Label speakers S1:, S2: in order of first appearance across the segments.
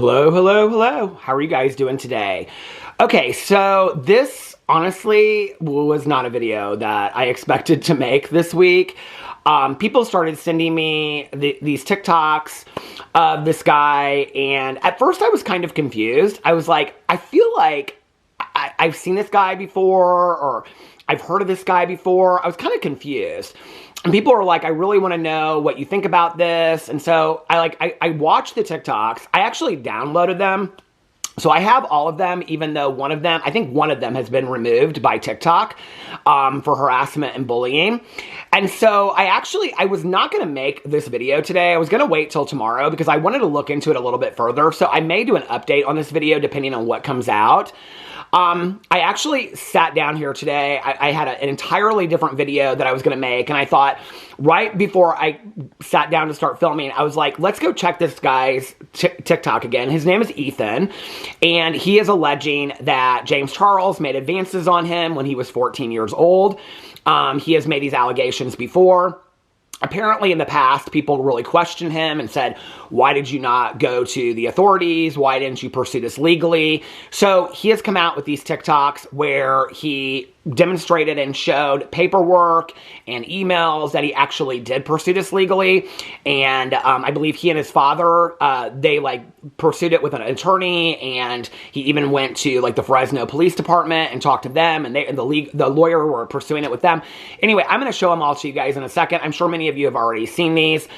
S1: Hello, hello, hello. How are you guys doing today? Okay, so this honestly was not a video that I expected to make this week. People started sending me these TikToks of this guy, and at first I was kind of confused. I was like, I feel like I've seen this guy before, or I've heard of this guy before. I was kind of confused. And people are like, I really want to know what you think about this. And so I watched the TikToks. I actually downloaded them. So I have all of them, even though I think one of them has been removed by TikTok for harassment and bullying. And so I was not going to make this video today. I was going to wait till tomorrow because I wanted to look into it a little bit further. So I may do an update on this video depending on what comes out. I actually sat down here today. I had an entirely different video that I was going to make. And I thought right before I sat down to start filming, I was like, let's go check this guy's TikTok again. His name is Ethan. And he is alleging that James Charles made advances on him when he was 14 years old. He has made these allegations before. Apparently in the past, people really questioned him and said, why did you not go to the authorities? Why didn't you pursue this legally? So he has come out with these TikToks where he demonstrated and showed paperwork and emails that he actually did pursue this legally. And I believe he and his father, they pursued it with an attorney, and he even went to the Fresno Police Department and talked to them, and the lawyer were pursuing it with them. Anyway, I'm going to show them all to you guys in a second. I'm sure many of you have already seen these.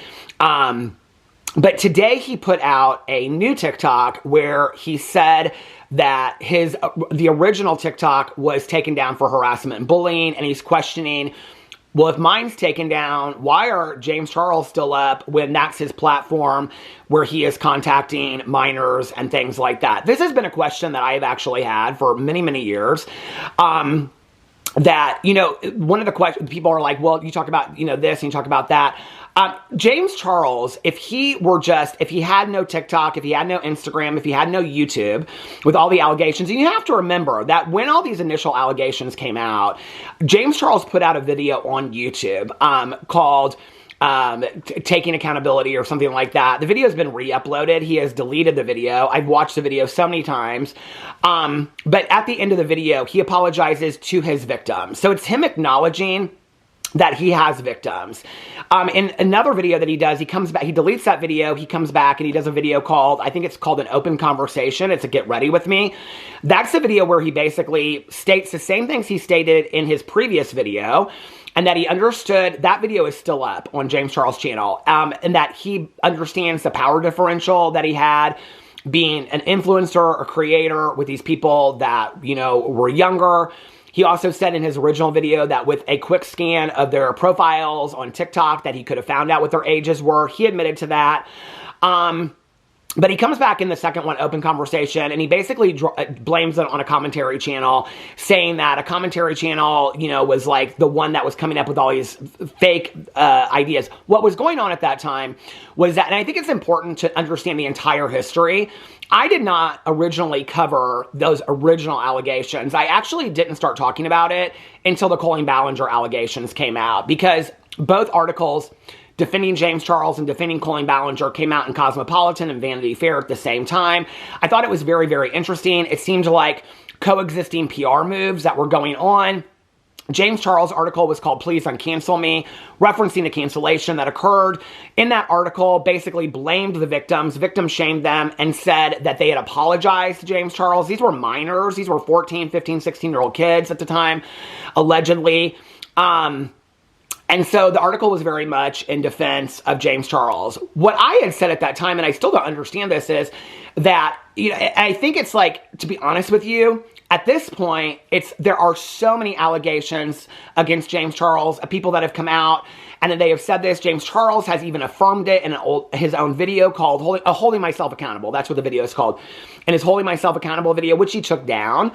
S1: But today he put out a new TikTok where he said that the original TikTok was taken down for harassment and bullying, and he's questioning, well, if mine's taken down, why are James Charles still up when that's his platform where he is contacting minors and things like that? This has been a question that I have actually had for many, many years. That, one of the questions, people are like, well, you talk about, this and you talk about that. James Charles, if he had no TikTok, if he had no Instagram, if he had no YouTube with all the allegations, and you have to remember that when all these initial allegations came out, James Charles put out a video on YouTube called Taking Accountability or something like that. The video has been re-uploaded. He has deleted the video. I've watched the video so many times. But at the end of the video, he apologizes to his victims. So it's him acknowledging that he has victims. In another video that he does, he comes back, he deletes that video, he comes back and he does a video called, I think it's called An Open Conversation. It's a Get Ready With Me. That's the video where he basically states the same things he stated in his previous video, and that he understood, that video is still up on James Charles' channel, and that he understands the power differential that he had being an influencer or creator with these people that, were younger. He also said in his original video that with a quick scan of their profiles on TikTok that he could have found out what their ages were. He admitted to that. But he comes back in the second one, Open Conversation, and he basically blames it on a commentary channel, saying that a commentary channel, was the one that was coming up with all these fake ideas. What was going on at that time was that, and I think it's important to understand the entire history. I did not originally cover those original allegations. I actually didn't start talking about it until the Colleen Ballinger allegations came out, because both articles defending James Charles and defending Colleen Ballinger came out in Cosmopolitan and Vanity Fair at the same time. I thought it was very, very interesting. It seemed like coexisting PR moves that were going on. James Charles' article was called Please Uncancel Me, referencing the cancellation that occurred. In that article, basically blamed the victims shamed them, and said that they had apologized to James Charles. These were minors. These were 14, 15, 16-year-old kids at the time, allegedly. And so the article was very much in defense of James Charles. What I had said at that time, and I still don't understand this, is that, I think it's to be honest with you, at this point, there are so many allegations against James Charles, people that have come out, and then they have said this. James Charles has even affirmed it in his own video called Holding Myself Accountable. That's what the video is called. In his Holding Myself Accountable video, which he took down.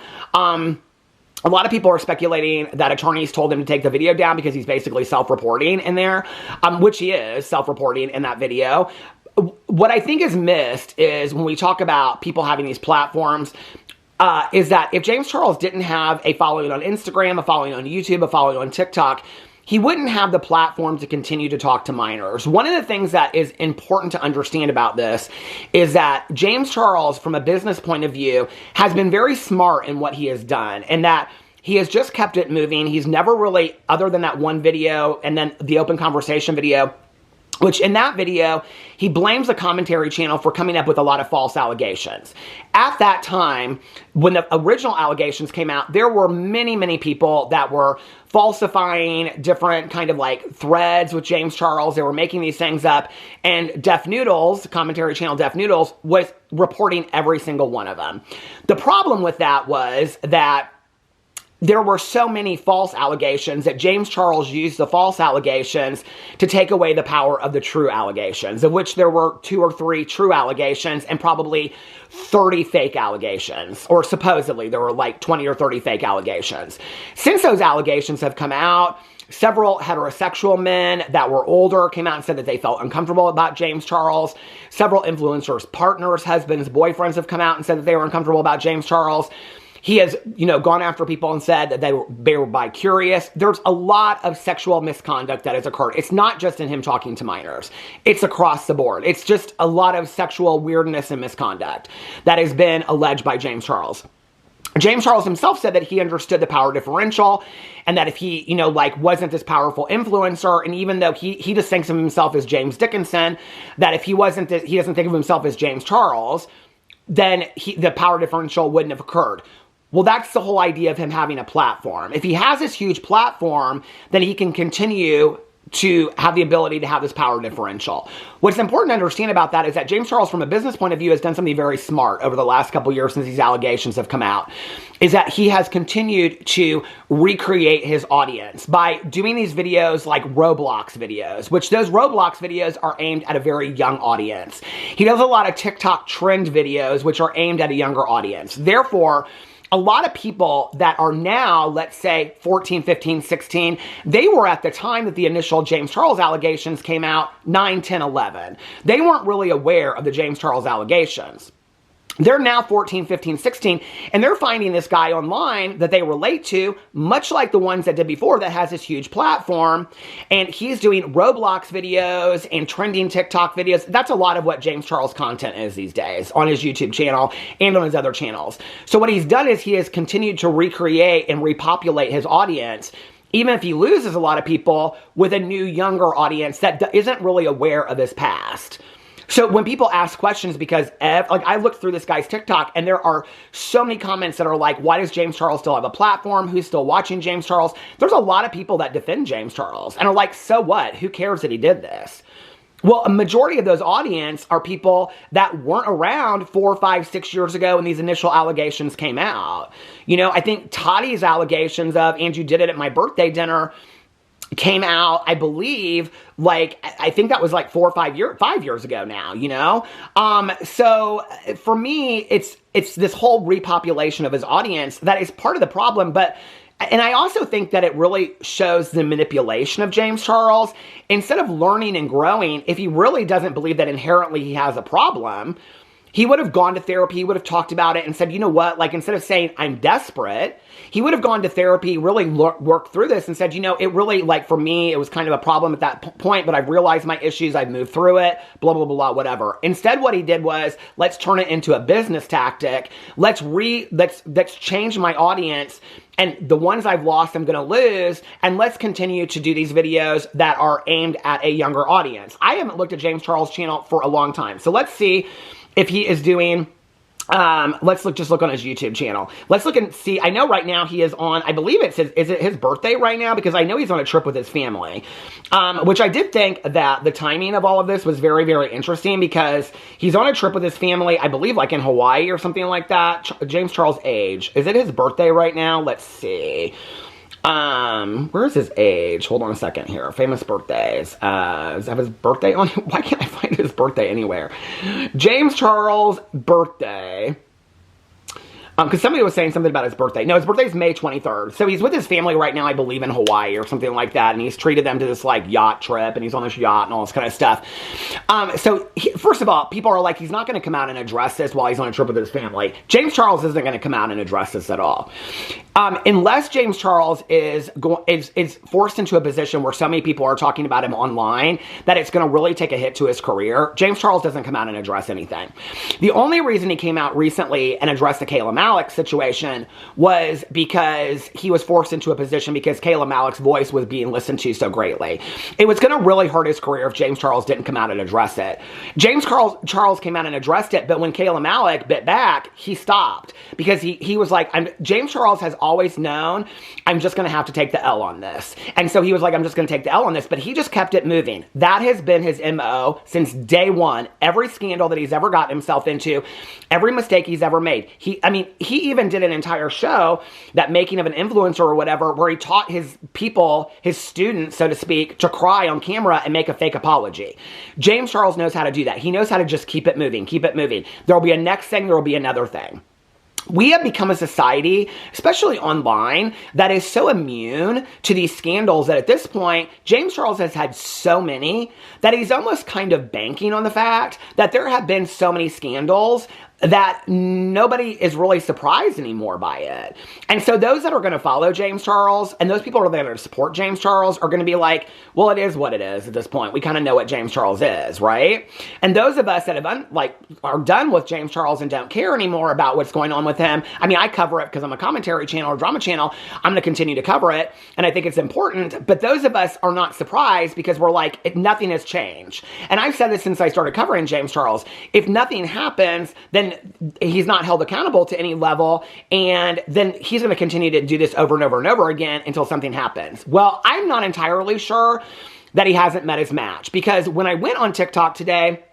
S1: A lot of people are speculating that attorneys told him to take the video down because he's basically self-reporting in there, which he is self-reporting in that video. What I think is missed is when we talk about people having these platforms, is that if James Charles didn't have a following on Instagram, a following on YouTube, a following on TikTok, he wouldn't have the platform to continue to talk to minors. One of the things that is important to understand about this is that James Charles, from a business point of view, has been very smart in what he has done, and that he has just kept it moving. He's never really, other than that one video and then the open conversation video, which in that video, he blames the commentary channel for coming up with a lot of false allegations. At that time, when the original allegations came out, there were many, many people that were falsifying different kind of like threads with James Charles. They were making these things up. And Deaf Noodles, commentary channel Deaf Noodles, was reporting every single one of them. The problem with that was that there were so many false allegations that James Charles used the false allegations to take away the power of the true allegations, of which there were 2 or 3 true allegations and probably 30 fake allegations, or supposedly there were like 20 or 30 fake allegations. Since those allegations have come out, several heterosexual men that were older came out and said that they felt uncomfortable about James Charles. Several influencers, partners, husbands, boyfriends have come out and said that they were uncomfortable about James Charles. He has, gone after people and said that they were bi-curious. There's a lot of sexual misconduct that has occurred. It's not just in him talking to minors. It's across the board. It's just a lot of sexual weirdness and misconduct that has been alleged by James Charles. James Charles himself said that he understood the power differential, and that if he, wasn't this powerful influencer, and even though he just thinks of himself as James Dickinson, that if he doesn't think of himself as James Charles, then the power differential wouldn't have occurred. Well, that's the whole idea of him having a platform. If he has this huge platform, then he can continue to have the ability to have this power differential. What's important to understand about that is that James Charles, from a business point of view, has done something very smart over the last couple years since these allegations have come out, is that he has continued to recreate his audience by doing these videos like Roblox videos, which those Roblox videos are aimed at a very young audience. He does a lot of TikTok trend videos, which are aimed at a younger audience. Therefore, a lot of people that are now, let's say, 14, 15, 16, they were at the time that the initial James Charles allegations came out, 9, 10, 11. They weren't really aware of the James Charles allegations. They're now 14, 15, 16, and they're finding this guy online that they relate to, much like the ones that did before, that has this huge platform, and he's doing Roblox videos and trending TikTok videos. That's a lot of what James Charles' content is these days on his YouTube channel and on his other channels. So what he's done is he has continued to recreate and repopulate his audience, even if he loses a lot of people, with a new, younger audience that isn't really aware of his past. So when people ask questions, because I looked through this guy's TikTok, and there are so many comments that are like, why does James Charles still have a platform? Who's still watching James Charles? There's a lot of people that defend James Charles and are like, so what? Who cares that he did this? Well, a majority of those audience are people that weren't around 4, 5, 6 years ago when these initial allegations came out. I think Tottie's allegations of Andrew did it at my birthday dinner came out, I believe, I think that was 4 or 5 years ago now, So for me, it's this whole repopulation of his audience that is part of the problem, and I also think that it really shows the manipulation of James Charles. Instead of learning and growing, if he really doesn't believe that inherently he has a problem, he would have gone to therapy, he would have talked about it and said, you know what, instead of saying, I'm desperate, he would have gone to therapy, really worked through this and said, it really, for me, it was kind of a problem at that point, but I've realized my issues, I've moved through it, blah, blah, blah, whatever. Instead, what he did was, let's turn it into a business tactic. Let's change my audience, and the ones I've lost, I'm going to lose, and let's continue to do these videos that are aimed at a younger audience. I haven't looked at James Charles' channel for a long time, so let's see if he is doing, just look on his YouTube channel. Let's look and see. I know right now he is on, I believe is it his birthday right now? Because I know he's on a trip with his family. Which I did think that the timing of all of this was very, very interesting, because he's on a trip with his family, I believe in Hawaii or something like that. James Charles' age. Is it his birthday right now? Let's see. Where's his age? Hold on a second here. Famous birthdays. Does he have his birthday on? Why can't I find his birthday anywhere? James Charles' birthday. Because somebody was saying something about his birthday. No, his birthday is May 23rd. So he's with his family right now, I believe, in Hawaii or something like that. And he's treated them to this, yacht trip. And he's on this yacht and all this kind of stuff. First of all, people are like, he's not going to come out and address this while he's on a trip with his family. James Charles isn't going to come out and address this at all. Unless James Charles is forced into a position where so many people are talking about him online that it's going to really take a hit to his career, James Charles doesn't come out and address anything. The only reason he came out recently and addressed the Kayla Malik situation was because he was forced into a position because Kayla Malik's voice was being listened to so greatly. It was going to really hurt his career if James Charles didn't come out and address it. James Charles came out and addressed it, but when Kayla Malik bit back, he stopped because he was like, James Charles has always known, I'm just going to have to take the L on this. And so he was like, I'm just going to take the L on this, but he just kept it moving. That has been his MO since day one. Every scandal that he's ever gotten himself into, every mistake he's ever made. He even did an entire show, that Making of an Influencer or whatever, where he taught his people, his students, so to speak, to cry on camera and make a fake apology. James Charles knows how to do that. He knows how to just keep it moving, keep it moving. There'll be a next thing, there'll be another thing. We have become a society, especially online, that is so immune to these scandals that at this point, James Charles has had so many that he's almost kind of banking on the fact that there have been so many scandals that nobody is really surprised anymore by it. And so those that are going to follow James Charles and those people that are going to support James Charles are going to be like, well, it is what it is at this point. We kind of know what James Charles is, right? And those of us that have are done with James Charles and don't care anymore about what's going on with him. I mean, I cover it because I'm a commentary channel or drama channel. I'm going to continue to cover it. And I think it's important. But those of us are not surprised because we're like, nothing has changed. And I've said this since I started covering James Charles. If nothing happens, then he's not held accountable to any level, and then he's going to continue to do this over and over and over again until something happens. Well, I'm not entirely sure that he hasn't met his match, because when I went on TikTok today,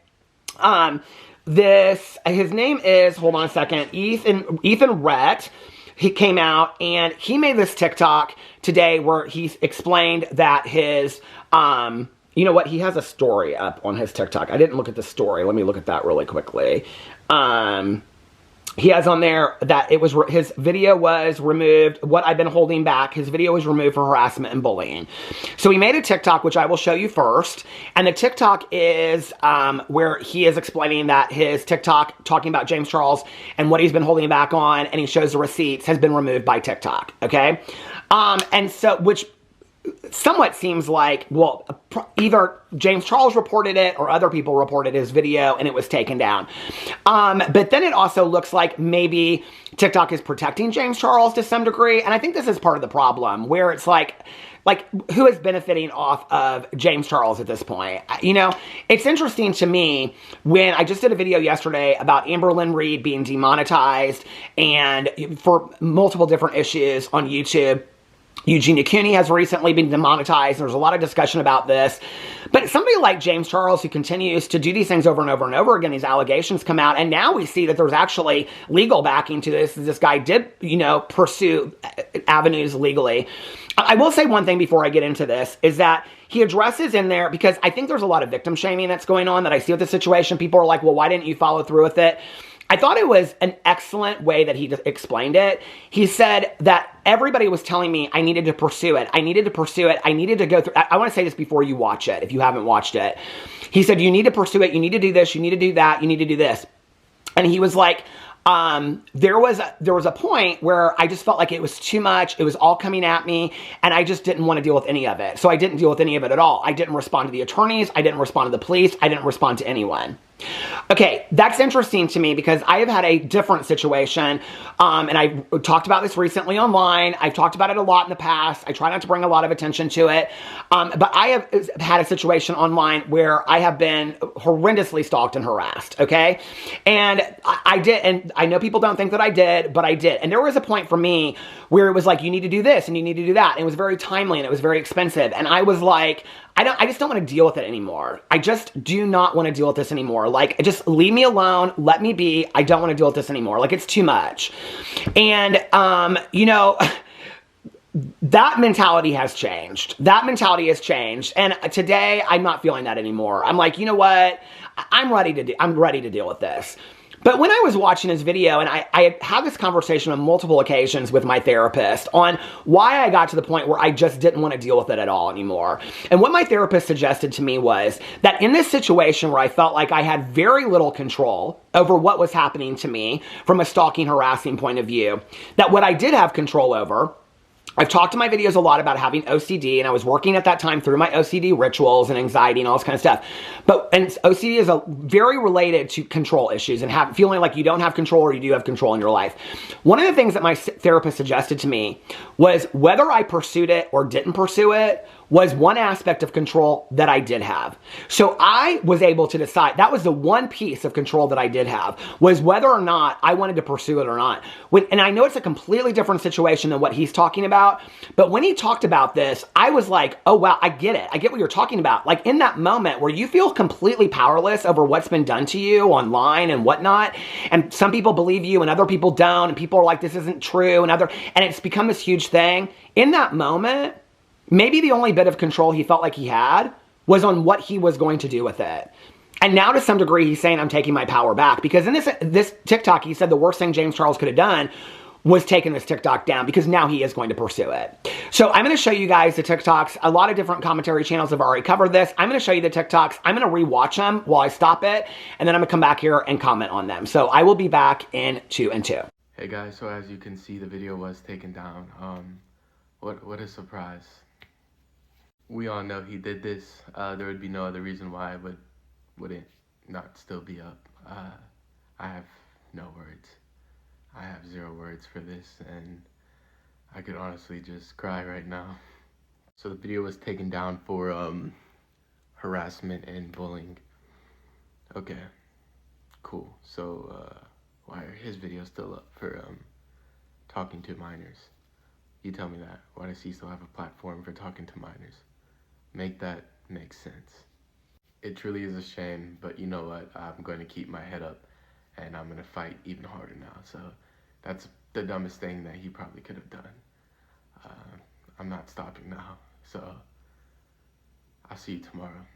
S1: his name is, hold on a second, Ethan Rhett. He came out and he made this TikTok today where he explained that his, you know what? He has a story up on his TikTok. I didn't look at the story. Let me look at that really quickly. He has on there that his video was removed. What I've been holding back, his video was removed for harassment and bullying. So he made a TikTok, which I will show you first. And the TikTok is where he is explaining that his TikTok talking about James Charles and what he's been holding back on, and he shows the receipts, has been removed by TikTok. Okay, and so which somewhat seems like, well, either James Charles reported it or other people reported his video and it was taken down. But then it also looks like maybe TikTok is protecting James Charles to some degree. And I think this is part of the problem, where it's like who is benefiting off of James Charles at this point? You know, it's interesting to me when I just did a video yesterday about Amber Lynn Reed being demonetized and for multiple different issues on YouTube. Eugenia Cooney has recently been demonetized. There's a lot of discussion about this. But somebody like James Charles, who continues to do these things over and over and over again, these allegations come out, and now we see that there's actually legal backing to this. This guy did, you know, pursue avenues legally. I will say one thing before I get into this, is that he addresses in there, because I think there's a lot of victim shaming that's going on that I see with the situation. People are like, well, why didn't you follow through with it? I thought it was an excellent way that he explained it. He said that everybody was telling me I needed to pursue it. I needed to pursue it. I needed to go through. I want to say this before you watch it, if you haven't watched it. He said, you need to pursue it. You need to do this. You need to do that. You need to do this. And he was like, there was a point where I just felt like it was too much. It was all coming at me, and I just didn't want to deal with any of it. So I didn't deal with any of it at all. I didn't respond to the attorneys. I didn't respond to the police. I didn't respond to anyone. Okay, that's interesting to me because I have had a different situation, and I talked about this recently online. I've talked about it a lot in the past. I try not to bring a lot of attention to it, but I have had a situation online where I have been horrendously stalked and harassed, okay? And I did, and I know people don't think that I did, but I did. And there was a point for me where it was like, you need to do this and you need to do that. And it was very timely and it was very expensive. And I was like, I just don't want to deal with it anymore. I just do not want to deal with this anymore. Like, just leave me alone. Let me be. I don't want to deal with this anymore. Like, it's too much. And, you know, that mentality has changed. That mentality has changed. And today, I'm not feeling that anymore. I'm like, you know what? I'm ready to deal with this. But when I was watching his video, and I had this conversation on multiple occasions with my therapist on why I got to the point where I just didn't want to deal with it at all anymore. And what my therapist suggested to me was that in this situation where I felt like I had very little control over what was happening to me from a stalking, harassing point of view, that what I did have control over, I've talked in my videos a lot about having OCD, and I was working at that time through my OCD rituals and anxiety and all this kind of stuff. And OCD is very related to control issues and feeling like you don't have control or you do have control in your life. One of the things that my therapist suggested to me was whether I pursued it or didn't pursue it was one aspect of control that I did have. So I was able to decide, that was the one piece of control that I did have, was whether or not I wanted to pursue it or not. And I know it's a completely different situation than what he's talking about, but when he talked about this, I was like, oh wow, I get it. I get what you're talking about. Like in that moment where you feel completely powerless over what's been done to you online and whatnot, and some people believe you and other people don't, and people are like, this isn't true, and it's become this huge thing. In that moment, maybe the only bit of control he felt like he had was on what he was going to do with it. And now to some degree, he's saying, I'm taking my power back. Because in this TikTok, he said the worst thing James Charles could have done was taken this TikTok down, because now he is going to pursue it. So I'm going to show you guys the TikToks. A lot of different commentary channels have already covered this. I'm going to show you the TikToks. I'm going to rewatch them while I stop it, and then I'm going to come back here and comment on them. So I will be back in 2 and 2.
S2: Hey guys, so as you can see, the video was taken down. What a surprise. We all know he did this. There would be no other reason why it wouldn't not still be up. I have no words. I have 0 words for this, and I could honestly just cry right now. So the video was taken down for harassment and bullying. Okay, cool. So why are his videos still up for talking to minors? You tell me that. Why does he still have a platform for talking to minors? Make that make sense. It truly is a shame, but you know what? I'm going to keep my head up, and I'm going to fight even harder now. So that's the dumbest thing that he probably could have done. I'm not stopping now. So I'll see you tomorrow.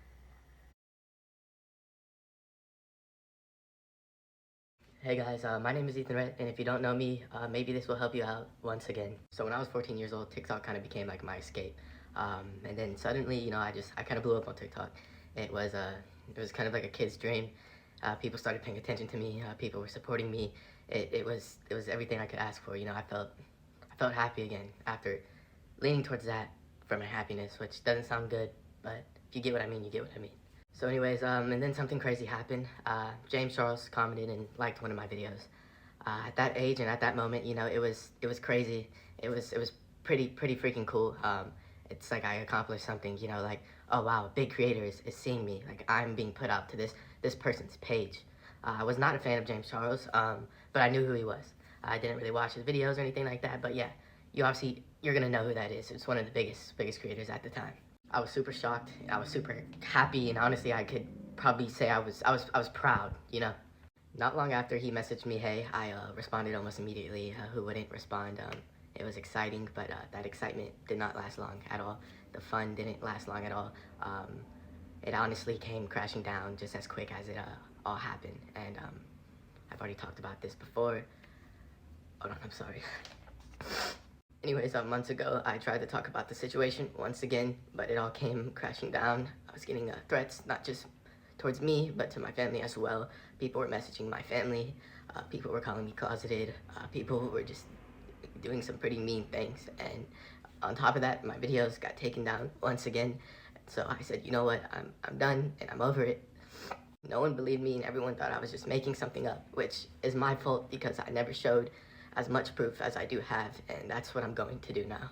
S3: Hey guys, my name is Ethan Rhett, and if you don't know me, maybe this will help you out once again. So when I was 14 years old, TikTok kind of became like my escape. And then suddenly, you know, I kind of blew up on TikTok. It was kind of like a kid's dream. People started paying attention to me. People were supporting me. It was everything I could ask for. You know, I felt happy again after leaning towards that for my happiness, which doesn't sound good, but if you get what I mean, you get what I mean. So anyways, and then something crazy happened. James Charles commented and liked one of my videos. At that age and at that moment, you know, it was crazy. It was pretty freaking cool. It's like I accomplished something, you know, like, oh wow, a big creator is seeing me. Like I'm being put out to this person's page. I was not a fan of James Charles, but I knew who he was. I didn't really watch his videos or anything like that, but yeah, you're gonna know who that is. It's one of the biggest creators at the time. I was super shocked. I was super happy, and honestly, I could probably say I was proud, you know. Not long after he messaged me, hey, I responded almost immediately. Who wouldn't respond? It was exciting, but that excitement did not last long at all. The fun didn't last long at all. It honestly came crashing down just as quick as it all happened. And I've already talked about this before. Hold on, I'm sorry. Anyways, months ago, I tried to talk about the situation once again, but it all came crashing down. I was getting threats, not just towards me, but to my family as well. People were messaging my family. People were calling me closeted. People were just doing some pretty mean things. And on top of that, my videos got taken down once again. So I said, you know what, I'm done and I'm over it. No one believed me and everyone thought I was just making something up, which is my fault because I never showed as much proof as I do have, and that's what I'm going to do now.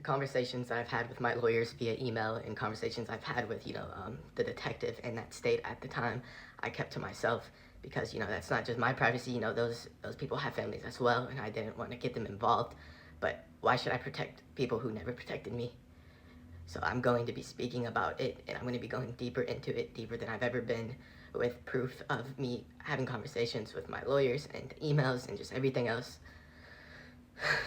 S3: Conversations that I've had with my lawyers via email and conversations I've had with, you know, the detective in that state at the time, I kept to myself because, you know, that's not just my privacy. You know, those people have families as well, and I didn't want to get them involved. But why should I protect people who never protected me? So I'm going to be speaking about it, and I'm going to be going deeper into it, deeper than I've ever been, with proof of me having conversations with my lawyers and emails and just everything else.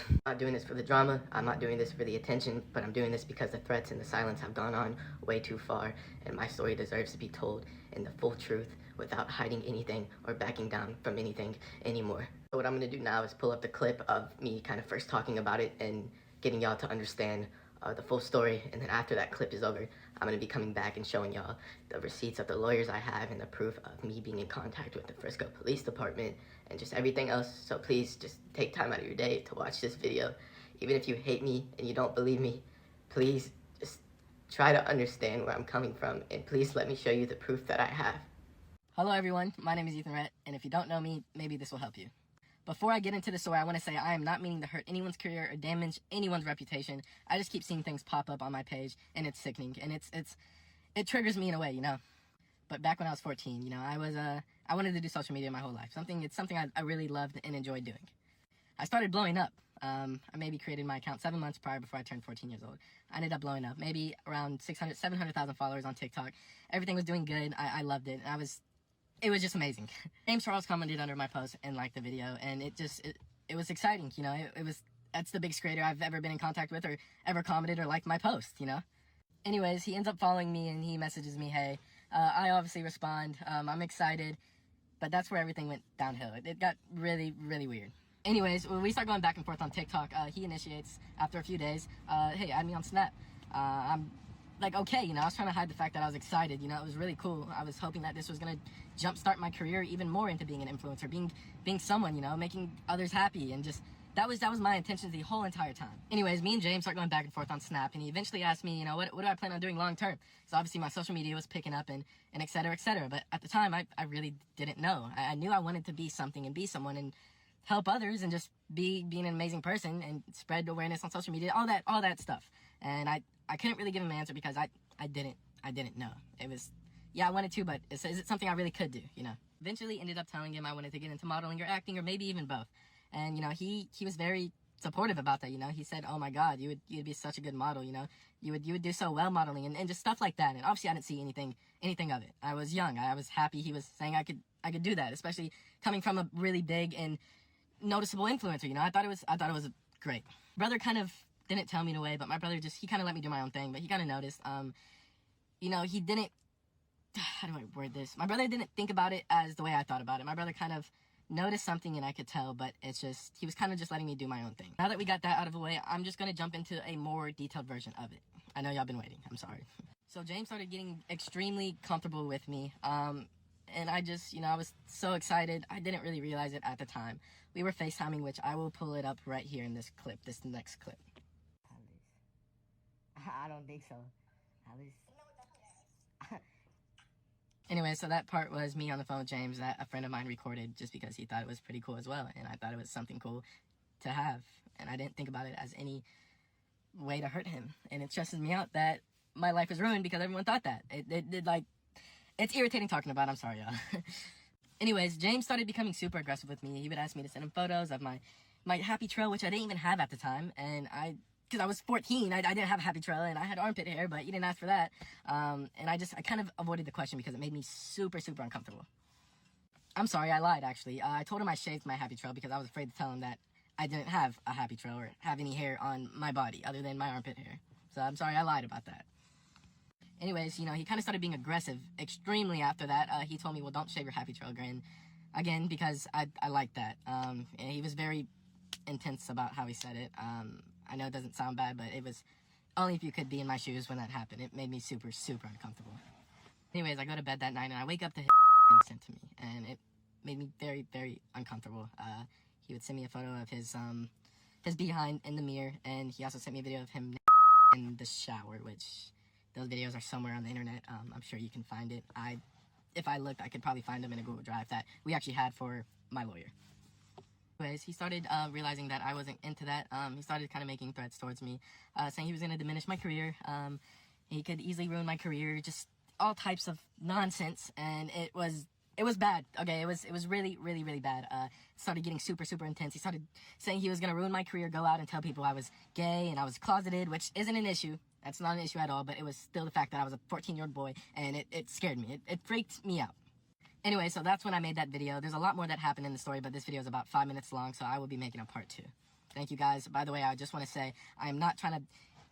S3: I'm not doing this for the drama, I'm not doing this for the attention, but I'm doing this because the threats and the silence have gone on way too far, and my story deserves to be told in the full truth without hiding anything or backing down from anything anymore. So what I'm gonna do now is pull up the clip of me kind of first talking about it and getting y'all to understand the full story, and then after that clip is over, I'm gonna be coming back and showing y'all the receipts of the lawyers I have and the proof of me being in contact with the Frisco Police Department and just everything else. So please just take time out of your day to watch this video. Even if you hate me and you don't believe me, please just try to understand where I'm coming from, and please let me show you the proof that I have. Hello everyone, my name is Ethan Rhett, and if you don't know me, maybe this will help you. Before I get into the story, I want to say I am not meaning to hurt anyone's career or damage anyone's reputation. I just keep seeing things pop up on my page, and it's sickening, and it triggers me in a way, you know. But back when I was 14, you know, I wanted to do social media my whole life. It's something I really loved and enjoyed doing. I started blowing up. I maybe created my account 7 months prior before I turned 14 years old. I ended up blowing up, maybe around 700,000 followers on TikTok. Everything was doing good. I loved it. It was just amazing. James Charles commented under my post and liked the video, and it was exciting, you know. That's the biggest creator I've ever been in contact with or ever commented or liked my post, you know. Anyways, he ends up following me and he messages me, hey. I obviously respond, I'm excited, but that's where everything went downhill. It got really, really weird. Anyways, when we start going back and forth on TikTok, he initiates after a few days, hey, add me on Snap. I'm like, okay, you know, I was trying to hide the fact that I was excited, you know, it was really cool. I was hoping that this was going to jumpstart my career even more into being an influencer, being someone, you know, making others happy, and just, that was my intention the whole entire time. Anyways, me and James start going back and forth on Snap, and he eventually asked me, you know, what do I plan on doing long term? So obviously my social media was picking up and et cetera, but at the time, I really didn't know. I knew I wanted to be something and be someone and help others and just be an amazing person and spread awareness on social media, all that stuff. And I couldn't really give him an answer because I didn't know. It was, yeah, I wanted to, but is it something I really could do, you know? Eventually ended up telling him I wanted to get into modeling or acting or maybe even both. And, you know, he was very supportive about that, you know? He said, oh my God, you'd be such a good model, you know? You would do so well modeling and just stuff like that. And obviously I didn't see anything of it. I was young. I was happy he was saying I could do that, especially coming from a really big and noticeable influencer, you know? I thought it was great. Brother kind of didn't tell me in a way, but my brother he kind of let me do my own thing, but he kind of noticed, you know, he didn't, how do I word this? My brother didn't think about it as the way I thought about it. My brother kind of noticed something and I could tell, but it's just, he was kind of just letting me do my own thing. Now that we got that out of the way, I'm just going to jump into a more detailed version of it. I know y'all been waiting, I'm sorry. So James started getting extremely comfortable with me, and I just, you know, I was so excited. I didn't really realize it at the time. We were FaceTiming, which I will pull it up right here in this clip, this next clip. I don't think so. Anyway, so that part was me on the phone with James that a friend of mine recorded just because he thought it was pretty cool as well, and I thought it was something cool to have, and I didn't think about it as any way to hurt him, and it stresses me out that my life was ruined because everyone thought that. It's irritating talking about, I'm sorry, y'all. Anyways, James started becoming super aggressive with me. He would ask me to send him photos of my happy trail, which I didn't even have at the time, and because I was 14, I didn't have a happy trail, and I had armpit hair, but he didn't ask for that. And I kind of avoided the question because it made me super, super uncomfortable. I'm sorry, I lied, actually. I told him I shaved my happy trail because I was afraid to tell him that I didn't have a happy trail or have any hair on my body other than my armpit hair. So I'm sorry, I lied about that. Anyways, you know, he kind of started being aggressive extremely after that. He told me, well, don't shave your happy trail again, because I like that. And he was very intense about how he said it. I know it doesn't sound bad, but it was only if you could be in my shoes when that happened. It made me super, super uncomfortable. Anyways, I go to bed that night, and I wake up to his being sent to me, and it made me very, very uncomfortable. He would send me a photo of his behind in the mirror, and he also sent me a video of him in the shower, which those videos are somewhere on the internet. I'm sure you can find it. If I looked, I could probably find them in a Google Drive that we actually had for my lawyer. Anyways, he started realizing that I wasn't into that. He started kind of making threats towards me, saying he was going to diminish my career. He could easily ruin my career, just all types of nonsense, and it was bad. Okay, it was really, really, really bad. It started getting super, super intense. He started saying he was going to ruin my career, go out and tell people I was gay and I was closeted, which isn't an issue. That's not an issue at all, but it was still the fact that I was a 14-year-old boy, and it scared me. It freaked me out. Anyway, so that's when I made that video. There's a lot more that happened in the story, but this video is about 5 minutes long, so I will be making a part 2. Thank you, guys. By the way, I just want to say I am not trying to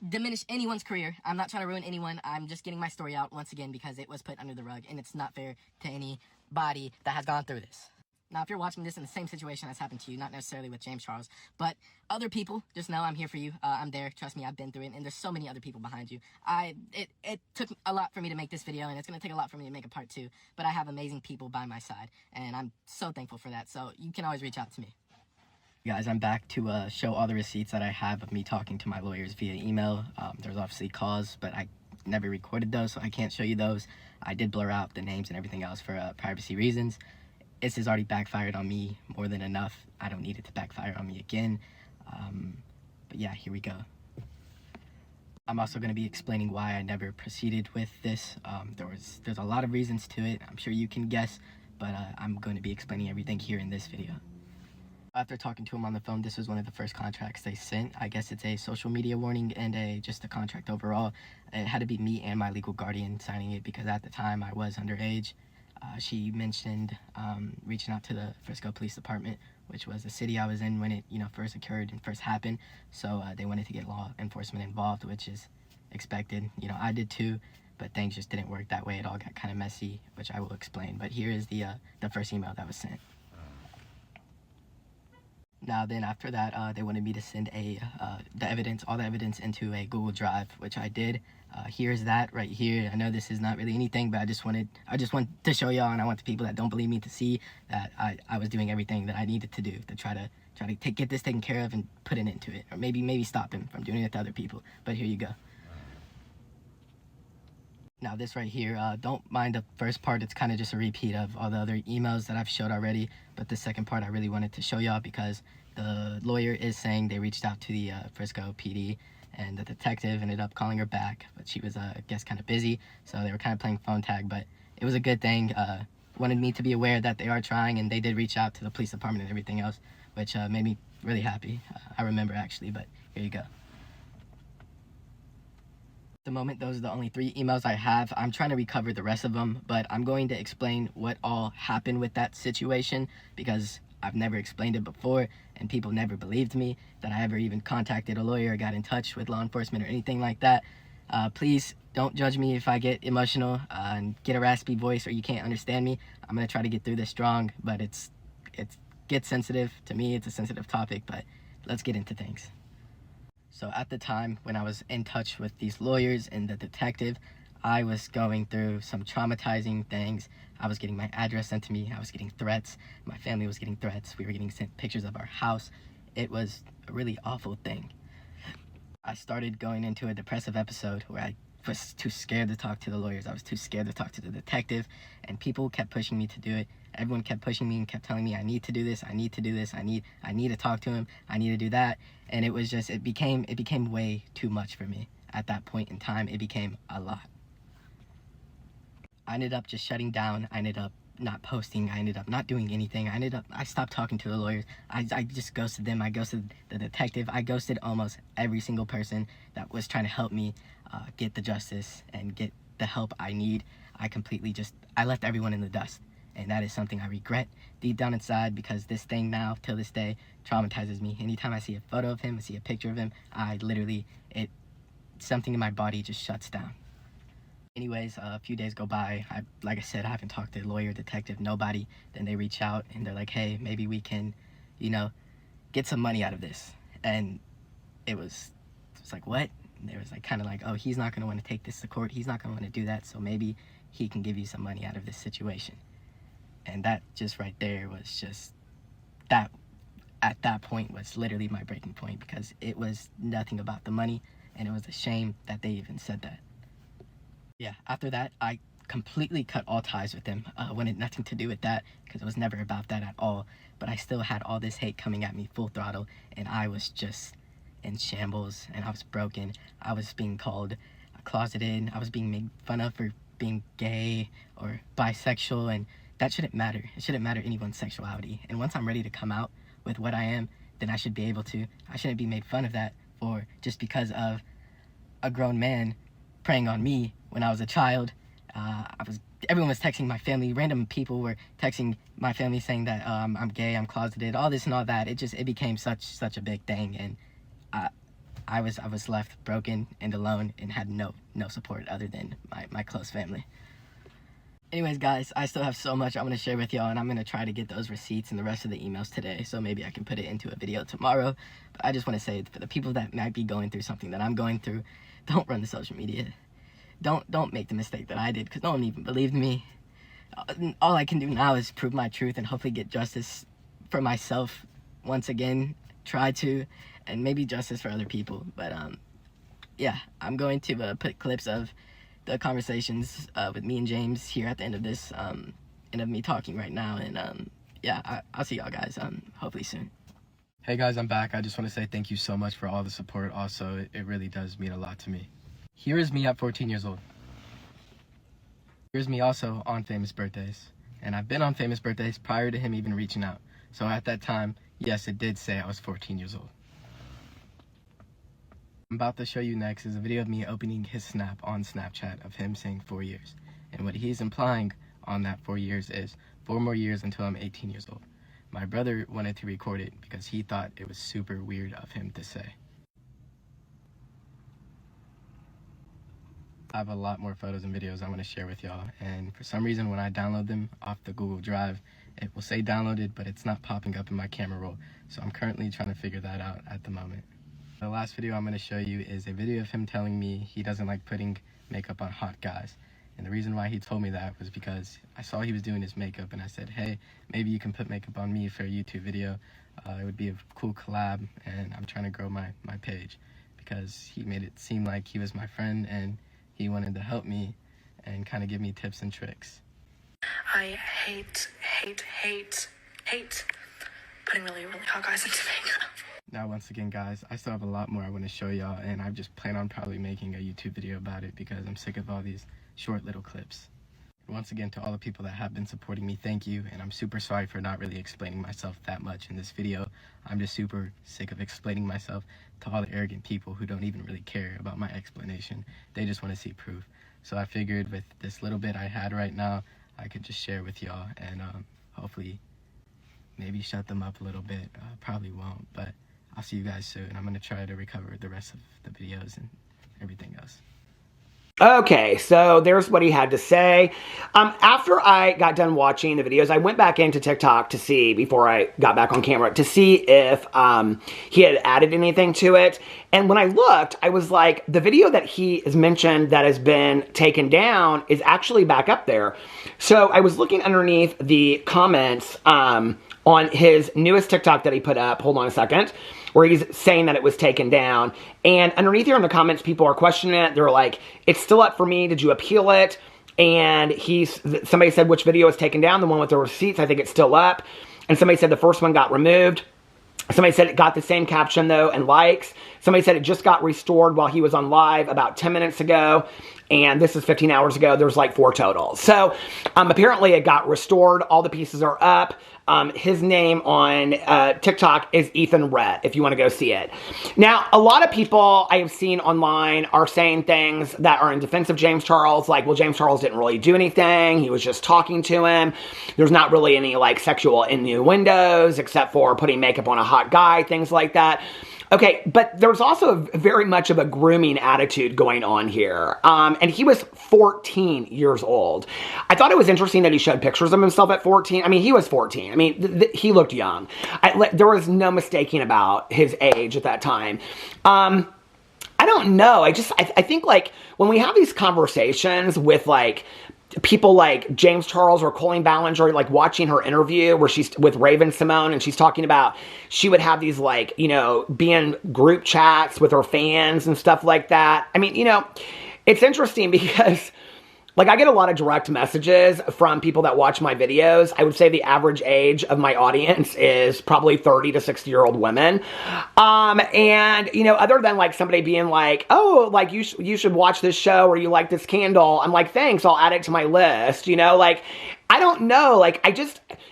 S3: diminish anyone's career. I'm not trying to ruin anyone. I'm just getting my story out once again because it was put under the rug, and it's not fair to any anybody that has gone through this. Now, if you're watching this in the same situation that's happened to you, not necessarily with James Charles, but other people, just know I'm here for you. I'm there. Trust me, I've been through it, and there's so many other people behind you. It took a lot for me to make this video, and it's going to take a lot for me to make a part 2, but I have amazing people by my side, and I'm so thankful for that, so you can always reach out to me. Guys, I'm back to show all the receipts that I have of me talking to my lawyers via email. There's obviously calls, but I never recorded those, so I can't show you those. I did blur out the names and everything else for privacy reasons. This has already backfired on me more than enough. I don't need it to backfire on me again. But yeah, here we go. I'm also going to be explaining why I never proceeded with this. There's a lot of reasons to it. I'm sure you can guess, but I'm going to be explaining everything here in this video. After talking to him on the phone, this was one of the first contracts they sent. I guess it's a social media warning and just a contract overall. It had to be me and my legal guardian signing it because at the time I was underage. She mentioned reaching out to the Frisco Police Department, which was the city I was in when it, first occurred and first happened. So they wanted to get law enforcement involved, which is expected. I did too, but things just didn't work that way. It all got kind of messy, which I will explain. But here is the first email that was sent. Now then, after that, they wanted me to send all the evidence into a Google Drive, which I did. Here's that right here. I know this is not really anything, but I just want to show y'all, and I want the people that don't believe me to see that I was doing everything that I needed to do to try to get this taken care of and put an end to it, or maybe stop him from doing it to other people. But here you go. Now this right here, don't mind the first part. It's kind of just a repeat of all the other emails that I've showed already. But the second part I really wanted to show y'all because the lawyer is saying they reached out to the Frisco PD and the detective ended up calling her back. But she was, I guess, kind of busy. So they were kind of playing phone tag. But it was a good thing. Wanted me to be aware that they are trying, and they did reach out to the police department and everything else, which made me really happy. I remember actually, but here you go. The moment, those are the only 3 emails I have. I'm trying to recover the rest of them, but I'm going to explain what all happened with that situation because I've never explained it before and people never believed me that I ever even contacted a lawyer or got in touch with law enforcement or anything like that. Please don't judge me if I get emotional and get a raspy voice or you can't understand me. I'm going to try to get through this strong, but it gets sensitive. To me, it's a sensitive topic, but let's get into things. So at the time when I was in touch with these lawyers and the detective, I was going through some traumatizing things. I was getting my address sent to me. I was getting threats. My family was getting threats. We were getting sent pictures of our house. It was a really awful thing. I started going into a depressive episode where I was too scared to talk to the lawyers. I was too scared to talk to the detective, and people kept pushing me to do it. Everyone kept pushing me and kept telling me I need to do this, I need to do this, I need to talk to him, I need to do that. And it was just, it became way too much for me. At that point in time, it became a lot. I ended up just shutting down. I ended up not posting. I ended up not doing anything. I stopped talking to the lawyers. I just ghosted them. I ghosted the detective. I ghosted almost every single person that was trying to help me get the justice and get the help I need. I left everyone in the dust. And that is something I regret deep down inside because this thing now, till this day, traumatizes me. Anytime I see a photo of him, I see a picture of him, something in my body just shuts down. Anyways, a few days go by. Like I said, I haven't talked to the lawyer, detective, nobody. Then they reach out and they're like, hey, maybe we can, get some money out of this. And it was like, what? And they was like, kind of like, oh, he's not going to want to take this to court. He's not going to want to do that. So maybe he can give you some money out of this situation. And that just right there was just, that at that point was literally my breaking point because it was nothing about the money. And it was a shame that they even said that. Yeah, after that, I completely cut all ties with them. Wanted nothing to do with that because it was never about that at all. But I still had all this hate coming at me full throttle, and I was just in shambles, and I was broken. I was being called closeted. I was being made fun of for being gay or bisexual, and that shouldn't matter. It shouldn't matter anyone's sexuality. And once I'm ready to come out with what I am, then I should be able to. I shouldn't be made fun of that for just because of a grown man preying on me when I was a child. Everyone was texting my family. Random people were texting my family saying that I'm gay, I'm closeted, all this and all that. It became such a big thing, and I was left broken and alone and had no support other than my close family. Anyways, guys, I still have so much I want to share with y'all, and I'm going to try to get those receipts and the rest of the emails today, so maybe I can put it into a video tomorrow. But I just want to say, for the people that might be going through something that I'm going through, don't run to social media. Don't make the mistake that I did, because no one even believed me. All I can do now is prove my truth and hopefully get justice for myself once again, try to, and maybe justice for other people. But yeah, I'm going to put clips of the conversations with me and James here at the end of this, and of me talking right now. And yeah, I'll see y'all guys hopefully soon.
S4: Hey guys, I'm back. I just want to say thank you so much for all the support. Also, it really does mean a lot to me. Here is me at 14 years old. Here's me also on famous birthdays. And I've been on famous birthdays prior to him even reaching out. So at that time, yes, it did say I was 14 years old. I'm about to show you next is a video of me opening his snap on Snapchat of him saying 4 years. And what he's implying on that 4 years is 4 more years until I'm 18 years old. My brother wanted to record it because he thought it was super weird of him to say. I have a lot more photos and videos I want to share with y'all, and for some reason when I download them off the Google Drive, it will say downloaded, but it's not popping up in my camera roll, so I'm currently trying to figure that out at the moment. The last video I'm going to show you is a video of him telling me he doesn't like putting makeup on hot guys, and the reason why he told me that was because I saw he was doing his makeup, and I said, hey, maybe you can put makeup on me for a YouTube video. It would be a cool collab, and I'm trying to grow my page, because he made it seem like he was my friend, and he wanted to help me and kind of give me tips and tricks.
S5: I hate putting really hot guys into makeup.
S4: Now, once again, guys, I still have a lot more I want to show y'all, and I just plan on probably making a YouTube video about it because I'm sick of all these short little clips. Once again, to all the people that have been supporting me, thank you, and I'm super sorry for not really explaining myself that much in this video. I'm just super sick of explaining myself to all the arrogant people who don't even really care about my explanation. They just want to see proof. So I figured with this little bit I had right now, I could just share with y'all and hopefully maybe shut them up a little bit. Probably won't, but I'll see you guys soon. I'm going to try to recover the rest of the videos and everything else.
S1: Okay, so there's what he had to say. After I got done watching the videos, I went back into TikTok to see, before I got back on camera, to see if he had added anything to it. And when I looked, I was like, the video that he has mentioned that has been taken down is actually back up there. So I was looking underneath the comments on his newest TikTok that he put up. Hold on a second. Where he's saying that it was taken down. And underneath here in the comments, people are questioning it. They're like, it's still up for me. Did you appeal it? And somebody said which video was taken down. The one with the receipts, I think it's still up. And somebody said the first one got removed. Somebody said it got the same caption though and likes. Somebody said it just got restored while he was on live about 10 minutes ago. And this is 15 hours ago. There's like 4 total. So apparently it got restored. All the pieces are up. His name on TikTok is Ethan Rhett, if you want to go see it. Now, a lot of people I have seen online are saying things that are in defense of James Charles, like, well, James Charles didn't really do anything. He was just talking to him. There's not really any, like, sexual innuendos, except for putting makeup on a hot guy, things like that. Okay, but there's also very much of a grooming attitude going on here. And he was 14 years old. I thought it was interesting that he showed pictures of himself at 14. I mean, he was 14. I mean, he looked young. There was no mistaking about his age at that time. I don't know. I think, like, when we have these conversations with, like, people like James Charles or Colleen Ballinger, like watching her interview where she's with Raven Simone and she's talking about she would have these, like, you know, be in group chats with her fans and stuff like that. I mean, you know, it's interesting because, like, I get a lot of direct messages from people that watch my videos. I would say the average age of my audience is probably 30 to 60-year-old women. And, you know, other than, like, somebody being like, oh, like, you should watch this show or you like this candle, I'm like, thanks, I'll add it to my list. You know, like, I don't know. Like,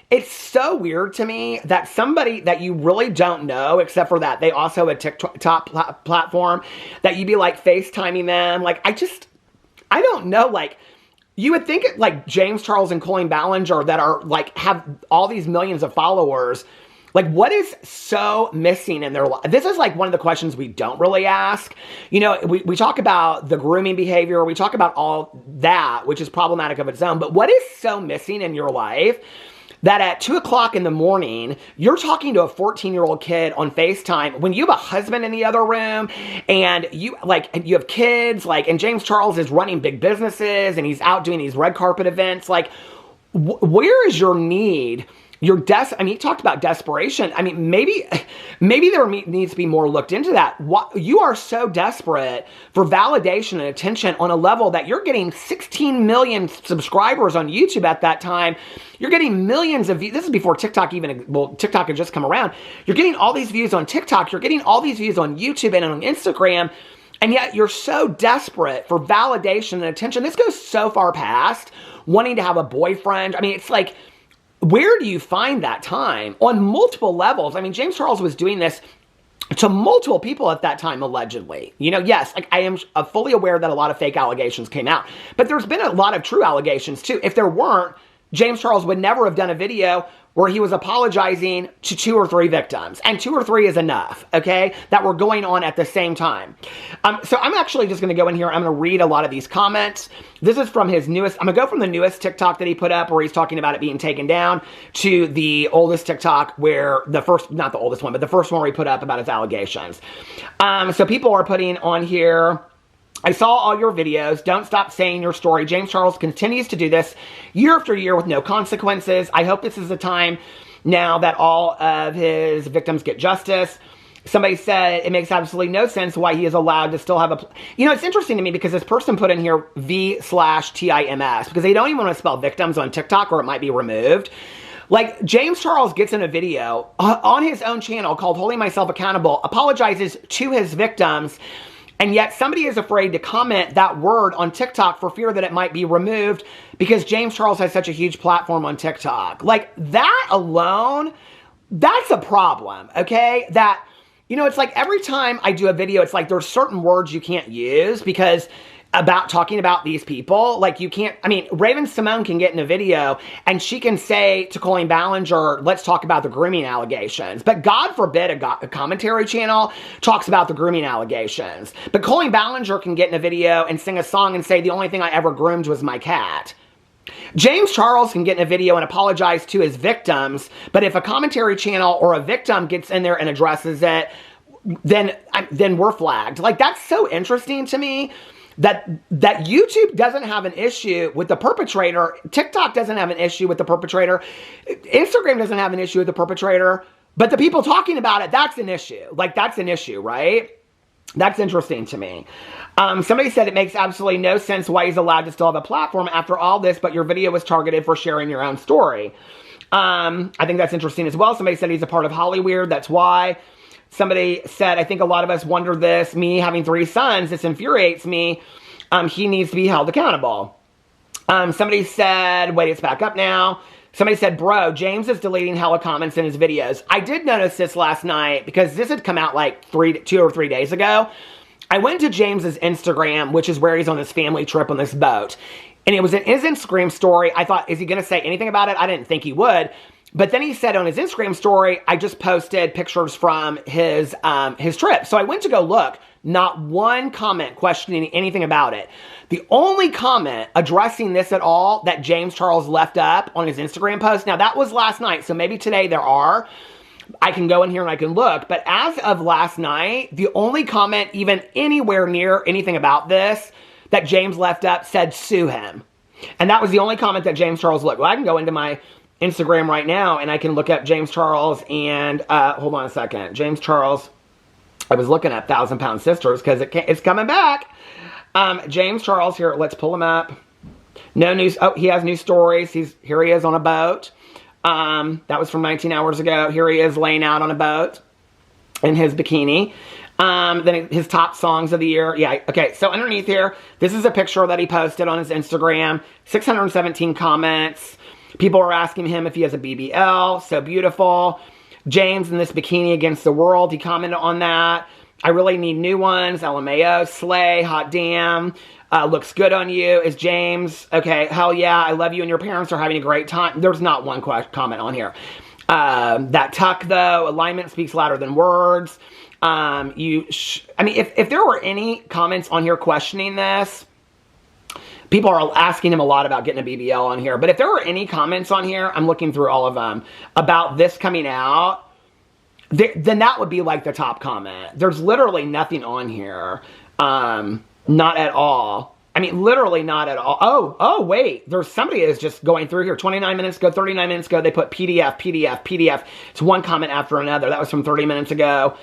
S1: it's so weird to me that somebody that you really don't know, except for that they also have a TikTok platform, that you'd be, like, FaceTiming them. Like, I don't know, like, you would think it, like James Charles and Colleen Ballinger that are, like, have all these millions of followers, Like, what is so missing in their life? This is like one of the questions we don't really ask. You know, we talk about the grooming behavior. We talk about all that, which is problematic of its own. But what is so missing in your life that at 2 o'clock in the morning, you're talking to a 14-year-old kid on FaceTime when you have a husband in the other room and you have kids, like, and James Charles is running big businesses and he's out doing these red carpet events. Like, where is your need? I mean, he talked about desperation. I mean, maybe there needs to be more looked into that. You are so desperate for validation and attention on a level that you're getting 16 million subscribers on YouTube at that time. You're getting millions of views. This is before TikTok TikTok had just come around. You're getting all these views on TikTok. You're getting all these views on YouTube and on Instagram. And yet you're so desperate for validation and attention. This goes so far past wanting to have a boyfriend. I mean, it's like, where do you find that time on multiple levels? I mean, James Charles was doing this to multiple people at that time, allegedly. You know, yes, like, I am fully aware that a lot of fake allegations came out, but there's been a lot of true allegations too. If there weren't, James Charles would never have done a video where he was apologizing to 2 or 3 victims. And 2 or 3 is enough, okay? That were going on at the same time. So I'm actually just going to go in here. I'm going to read a lot of these comments. This is from his newest, I'm going to go from the newest TikTok that he put up where he's talking about it being taken down to the oldest TikTok where not the oldest one, but the first one where he put up about his allegations. So people are putting on here, I saw all your videos. Don't stop saying your story. James Charles continues to do this year after year with no consequences. I hope this is the time now that all of his victims get justice. Somebody said it makes absolutely no sense why he is allowed to still have a... You know, it's interesting to me because this person put in here V/TIMS because they don't even want to spell victims on TikTok or it might be removed. Like, James Charles gets in a video on his own channel called Holding Myself Accountable, apologizes to his victims, and yet somebody is afraid to comment that word on TikTok for fear that it might be removed because James Charles has such a huge platform on TikTok. Like, that alone, that's a problem, okay? That, you know, it's like every time I do a video, it's like there's certain words you can't use because about talking about these people, like you can't, I mean, Raven-Symoné can get in a video and she can say to Colleen Ballinger, let's talk about the grooming allegations. But God forbid a commentary channel talks about the grooming allegations. But Colleen Ballinger can get in a video and sing a song and say the only thing I ever groomed was my cat. James Charles can get in a video and apologize to his victims, but if a commentary channel or a victim gets in there and addresses it, then we're flagged. Like, that's so interesting to me. That YouTube doesn't have an issue with the perpetrator. TikTok doesn't have an issue with the perpetrator. Instagram doesn't have an issue with the perpetrator. But the people talking about it, that's an issue. Like, that's an issue, right? That's interesting to me. Somebody said it makes absolutely no sense why he's allowed to still have a platform after all this, but your video was targeted for sharing your own story. I think that's interesting as well. Somebody said he's a part of Hollyweird. That's why. Somebody said, I think a lot of us wonder this. Me having 3 sons, this infuriates me. He needs to be held accountable. Somebody said, wait, it's back up now. Somebody said, bro, James is deleting hella comments in his videos. I did notice this last night because this had come out like 2 or 3 days ago. I went to James's Instagram, which is where he's on this family trip on this boat. And it was in his Instagram story. I thought, is he going to say anything about it? I didn't think he would. But then he said on his Instagram story, I just posted pictures from his trip. So I went to go look. Not one comment questioning anything about it. The only comment addressing this at all that James Charles left up on his Instagram post, now that was last night, so maybe today there are. I can go in here and I can look. But as of last night, the only comment even anywhere near anything about this that James left up said sue him. And that was the only comment that James Charles looked. Well, I can go into my Instagram right now and I can look up James Charles and, hold on a second. James Charles, I was looking at 1,000 Pound Sisters because it's coming back. James Charles, here, let's pull him up. No news. Oh, he has new stories. Here he is on a boat. That was from 19 hours ago. Here he is laying out on a boat in his bikini. Then his top songs of the year. Yeah, okay. So underneath here, this is a picture that he posted on his Instagram. 617 comments. People are asking him if he has a BBL. So beautiful. James in this bikini against the world. He commented on that. I really need new ones. LMAO, slay, hot damn. Looks good on you. Is James, okay, hell yeah, I love you and your parents are having a great time. There's not one comment on here. That tuck, though, alignment speaks louder than words. I mean, if there were any comments on here questioning this, people are asking him a lot about getting a BBL on here. But if there were any comments on here, I'm looking through all of them, about this coming out, then that would be like the top comment. There's literally nothing on here. Not at all. I mean, literally not at all. Oh, wait. There's somebody is just going through here. 29 minutes ago, 39 minutes ago, they put PDF, PDF, PDF. It's one comment after another. That was from 30 minutes ago.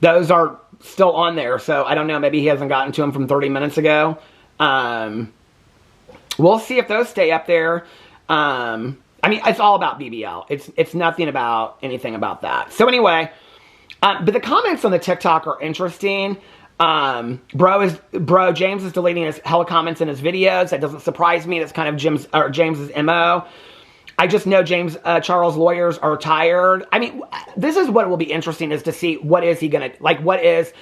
S1: Those are still on there. So I don't know. Maybe he hasn't gotten to them from 30 minutes ago. We'll see if those stay up there. I mean, it's all about BBL. It's nothing about anything about that. So anyway, but the comments on the TikTok are interesting. James is deleting his hella comments in his videos. That doesn't surprise me. That's kind of James's MO. I just know James Charles' lawyers are tired. I mean, this is what will be interesting, is to see what is he gonna, like, what is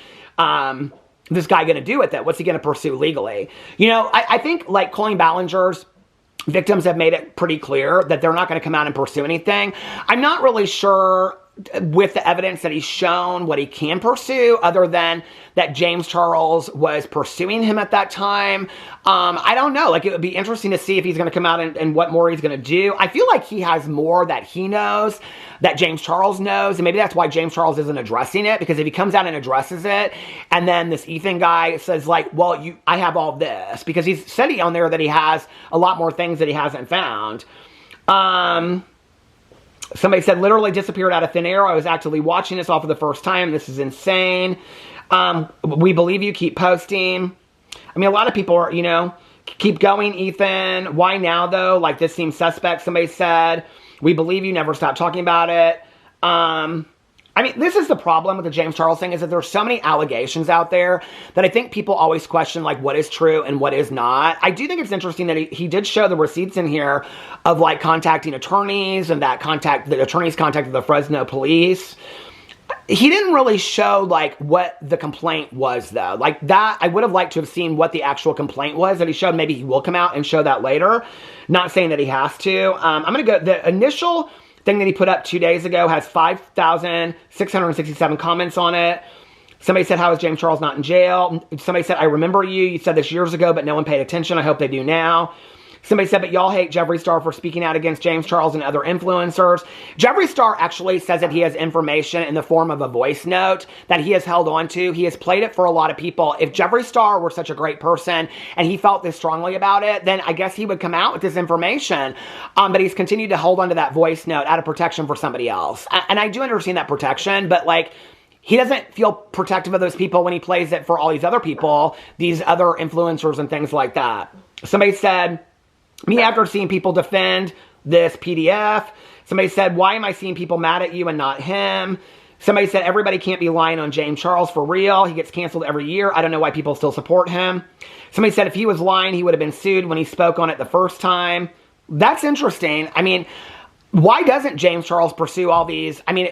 S1: this guy gonna do with it? What's he gonna pursue legally? You know, I think, like, Colleen Ballinger's victims have made it pretty clear that they're not going to come out and pursue anything. I'm not really sure, with the evidence that he's shown, what he can pursue, other than that James Charles was pursuing him at that time. I don't know. Like, it would be interesting to see if he's going to come out and what more he's going to do. I feel like he has more that he knows, that James Charles knows, and maybe that's why James Charles isn't addressing it, because if he comes out and addresses it, and then this Ethan guy says, like, well, I have all this, because he's said on there that he has a lot more things that he hasn't found. Somebody said, literally disappeared out of thin air. I was actually watching this all for the first time. This is insane. We believe you. Keep posting. I mean, a lot of people are, you know, keep going, Ethan. Why now, though? Like, this seems suspect. Somebody said, we believe you. Never stop talking about it. I mean, this is the problem with the James Charles thing, is that there's so many allegations out there that I think people always question, like, what is true and what is not. I do think it's interesting that he did show the receipts in here of, like, contacting attorneys, and that the attorneys contacted the Fresno police. He didn't really show, like, what the complaint was, though. Like, that, I would have liked to have seen what the actual complaint was that he showed. Maybe he will come out and show that later. Not saying that he has to. I'm going to go, the initial thing that he put up 2 days ago has 5,667 comments on it. Somebody said, how is James Charles not in jail? Somebody said, I remember you. You said this years ago, but no one paid attention. I hope they do now. Somebody said, but y'all hate Jeffree Star for speaking out against James Charles and other influencers. Jeffree Star actually says that he has information in the form of a voice note that he has held on to. He has played it for a lot of people. If Jeffree Star were such a great person and he felt this strongly about it, then I guess he would come out with this information. But he's continued to hold on to that voice note out of protection for somebody else. And I do understand that protection, but, like, he doesn't feel protective of those people when he plays it for all these other people, these other influencers and things like that. Somebody said, me after seeing people defend this PDF. Somebody said, why am I seeing people mad at you and not him? Somebody said, everybody can't be lying on James Charles for real. He gets canceled every year. I don't know why people still support him. Somebody said, if he was lying, he would have been sued when he spoke on it the first time. That's interesting. I mean, why doesn't James Charles pursue all these? I mean,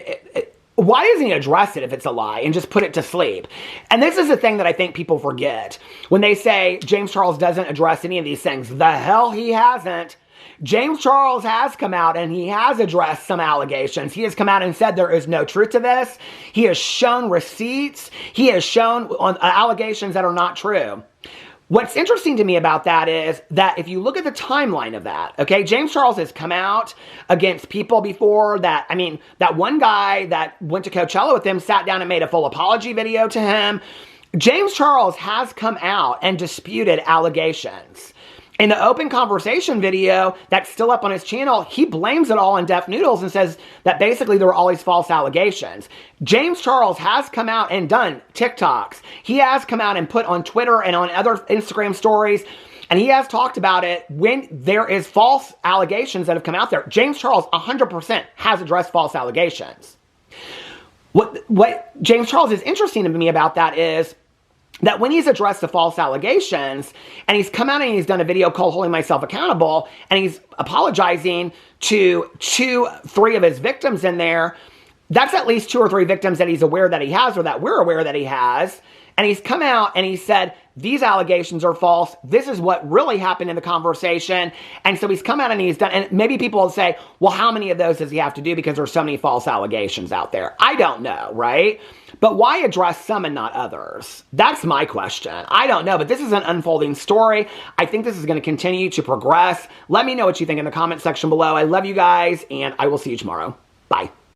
S1: why doesn't he address it if it's a lie and just put it to sleep? And this is the thing that I think people forget. When they say James Charles doesn't address any of these things, the hell he hasn't. James Charles has come out and he has addressed some allegations. He has come out and said there is no truth to this. He has shown receipts. He has shown on allegations that are not true. What's interesting to me about that is that if you look at the timeline of that, okay, James Charles has come out against people before that. I mean, that one guy that went to Coachella with him sat down and made a full apology video to him. James Charles has come out and disputed allegations. In the open conversation video that's still up on his channel, he blames it all on Deaf Noodles and says that basically there were all these false allegations. James Charles has come out and done TikToks. He has come out and put on Twitter and on other Instagram stories, and he has talked about it when there is false allegations that have come out there. James Charles 100% has addressed false allegations. What James Charles is interesting to me about that is that when he's addressed the false allegations, and he's come out and he's done a video called Holding Myself Accountable, and he's apologizing to 3 of his victims in there, that's at least 2 or 3 victims that he's aware that he has, or that we're aware that he has. And he's come out and he said, these allegations are false. This is what really happened in the conversation. And so he's come out and he's done, and maybe people will say, well, how many of those does he have to do because there's so many false allegations out there? I don't know, right? But why address some and not others? That's my question. I don't know, but this is an unfolding story. I think this is going to continue to progress. Let me know what you think in the comment section below. I love you guys, and I will see you tomorrow. Bye.